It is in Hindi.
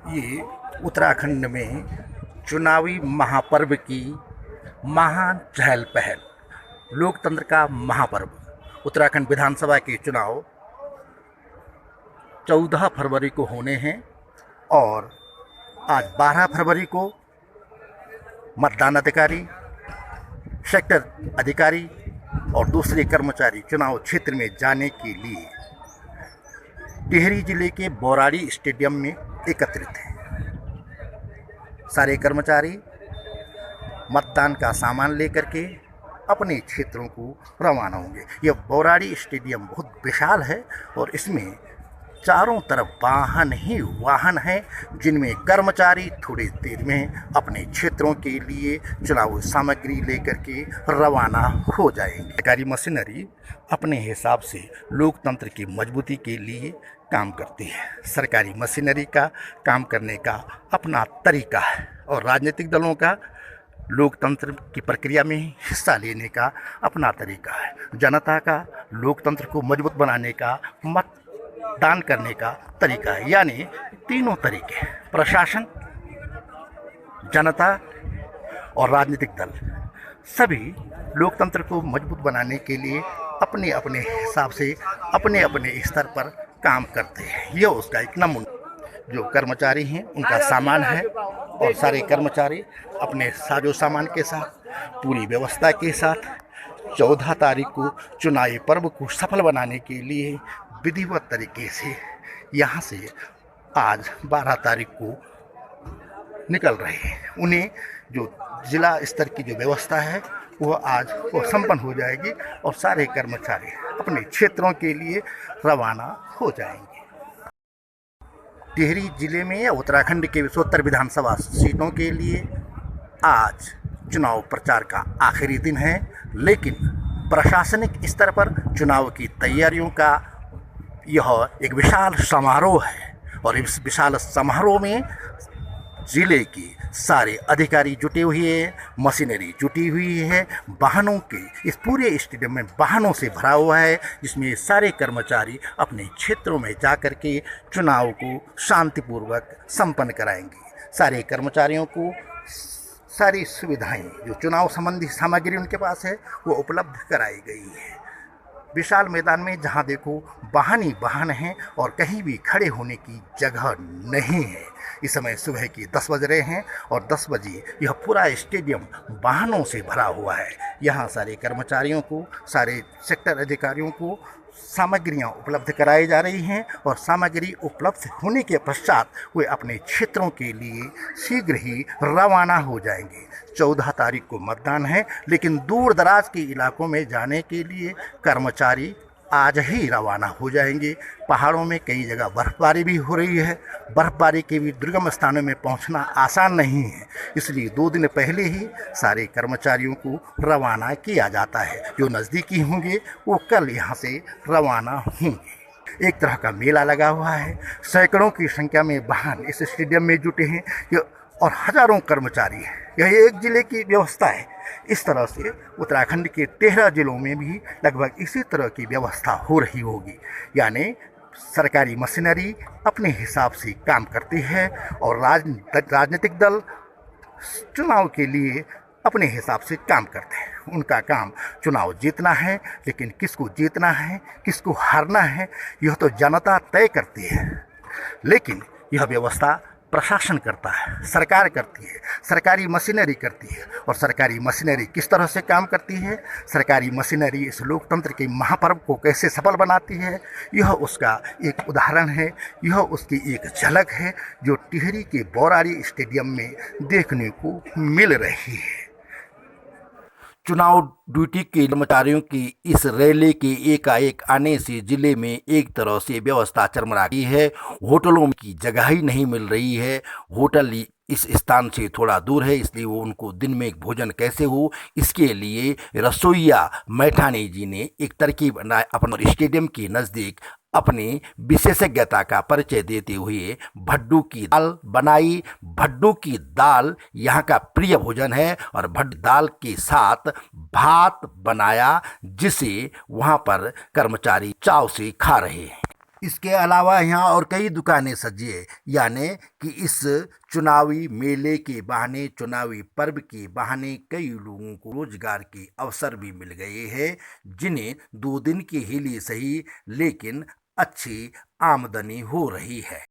ये उत्तराखंड में चुनावी महापर्व की महान चहल पहल, लोकतंत्र का महापर्व। उत्तराखंड विधानसभा के चुनाव 14 फरवरी को होने हैं और आज 12 फरवरी को मतदान अधिकारी, सेक्टर अधिकारी और दूसरे कर्मचारी चुनाव क्षेत्र में जाने के लिए टिहरी जिले के बौराड़ी स्टेडियम में एकत्रित हैं। सारे कर्मचारी मतदान का सामान लेकर के अपने क्षेत्रों को रवाना होंगे। यह बौराड़ी स्टेडियम बहुत विशाल है और इसमें चारों तरफ वाहन ही वाहन हैं, जिनमें कर्मचारी थोड़ी देर में अपने क्षेत्रों के लिए चुनाव सामग्री लेकर के रवाना हो जाएंगे। सरकारी मशीनरी अपने हिसाब से लोकतंत्र की मजबूती के लिए काम करती है। सरकारी मशीनरी का काम करने का अपना तरीका है और राजनीतिक दलों का लोकतंत्र की प्रक्रिया में हिस्सा लेने का अपना तरीका है। जनता का लोकतंत्र को मजबूत बनाने का, मतदान करने का तरीका है। यानी तीनों तरीके, प्रशासन, जनता और राजनीतिक दल, सभी लोकतंत्र को मजबूत बनाने के लिए अपने अपने हिसाब से अपने अपने स्तर पर काम करते हैं। यह उसका एक नमूना। जो कर्मचारी हैं उनका सामान है और सारे कर्मचारी अपने साजो सामान के साथ, पूरी व्यवस्था के साथ 14 तारीख को चुनावी पर्व को सफल बनाने के लिए विधिवत तरीके से यहाँ से आज 12 तारीख को निकल रहे हैं। उन्हें जो जिला स्तर की जो व्यवस्था है वह आज वो संपन्न हो जाएगी और सारे कर्मचारी अपने क्षेत्रों के लिए रवाना हो जाएंगे। टिहरी जिले में या उत्तराखंड के 70 विधानसभा सीटों के लिए आज चुनाव प्रचार का आखिरी दिन है, लेकिन प्रशासनिक स्तर पर चुनाव की तैयारियों का यह एक विशाल समारोह है और इस विशाल समारोह में जिले के सारे अधिकारी जुटे हुए हैं, मशीनरी जुटी हुई है, वाहनों के इस पूरे स्टेडियम में वाहनों से भरा हुआ है, जिसमें सारे कर्मचारी अपने क्षेत्रों में जाकर के चुनाव को शांतिपूर्वक संपन्न कराएंगे। सारे कर्मचारियों को सारी सुविधाएं, जो चुनाव संबंधी सामग्री उनके पास है, वो उपलब्ध कराई गई है। विशाल मैदान में जहां देखो वाहन ही वाहन हैं और कहीं भी खड़े होने की जगह नहीं है। इस समय सुबह के 10 बज रहे हैं और 10 बजे यह पूरा स्टेडियम वाहनों से भरा हुआ है। यहाँ सारे कर्मचारियों को, सारे सेक्टर अधिकारियों को सामग्रियाँ उपलब्ध कराई जा रही हैं और सामग्री उपलब्ध होने के पश्चात वे अपने क्षेत्रों के लिए शीघ्र ही रवाना हो जाएंगे। 14 तारीख को मतदान है, लेकिन दूर दराज के इलाकों में जाने के लिए कर्मचारी आज ही रवाना हो जाएंगे। पहाड़ों में कई जगह बर्फबारी भी हो रही है। बर्फबारी के भी दुर्गम स्थानों में पहुंचना आसान नहीं है, इसलिए 2 दिन पहले ही सारे कर्मचारियों को रवाना किया जाता है। जो नज़दीकी होंगे वो कल यहाँ से रवाना होंगे। एक तरह का मेला लगा हुआ है। सैकड़ों की संख्या में वाहन इस स्टेडियम में जुटे हैं और हजारों कर्मचारी हैं। यह एक जिले की व्यवस्था है। इस तरह से उत्तराखंड के 13 जिलों में भी लगभग इसी तरह की व्यवस्था हो रही होगी। यानी सरकारी मशीनरी अपने हिसाब से काम करती है और राजनीतिक दल चुनाव के लिए अपने हिसाब से काम करते हैं। उनका काम चुनाव जीतना है, लेकिन किसको जीतना है, किसको हारना है, यह तो जनता तय करती है। लेकिन यह व्यवस्था प्रशासन करता है, सरकार करती है, सरकारी मशीनरी करती है। और सरकारी मशीनरी किस तरह से काम करती है, सरकारी मशीनरी इस लोकतंत्र के महापर्व को कैसे सफल बनाती है, यह उसका एक उदाहरण है। यह उसकी एक झलक है जो टिहरी के बौराड़ी स्टेडियम में देखने को मिल रही है। चुनाव ड्यूटी के कर्मचारियों की इस रैली के एकाएक आने से जिले में एक तरह से व्यवस्था चरमरा गई है। होटलों की जगह ही नहीं मिल रही है। होटल इस स्थान से थोड़ा दूर है, इसलिए वो उनको दिन में एक भोजन कैसे हो, इसके लिए रसोईया मैठानी जी ने एक तरकीब बनाई। अपने स्टेडियम के नज़दीक अपनी विशेषज्ञता का परिचय देते हुए भड्डू की दाल बनाई। भड्डू की दाल यहाँ का प्रिय भोजन है और भड्डू दाल के साथ भात बनाया, जिसे वहाँ पर कर्मचारी चाव से खा रहे हैं। इसके अलावा यहाँ और कई दुकानें सजी है, यानी कि इस चुनावी मेले के बहाने, चुनावी पर्व के बहाने कई लोगों को रोजगार के अवसर भी मिल गए हैं, जिन्हें 2 दिन के ही लिए सही लेकिन अच्छी आमदनी हो रही है।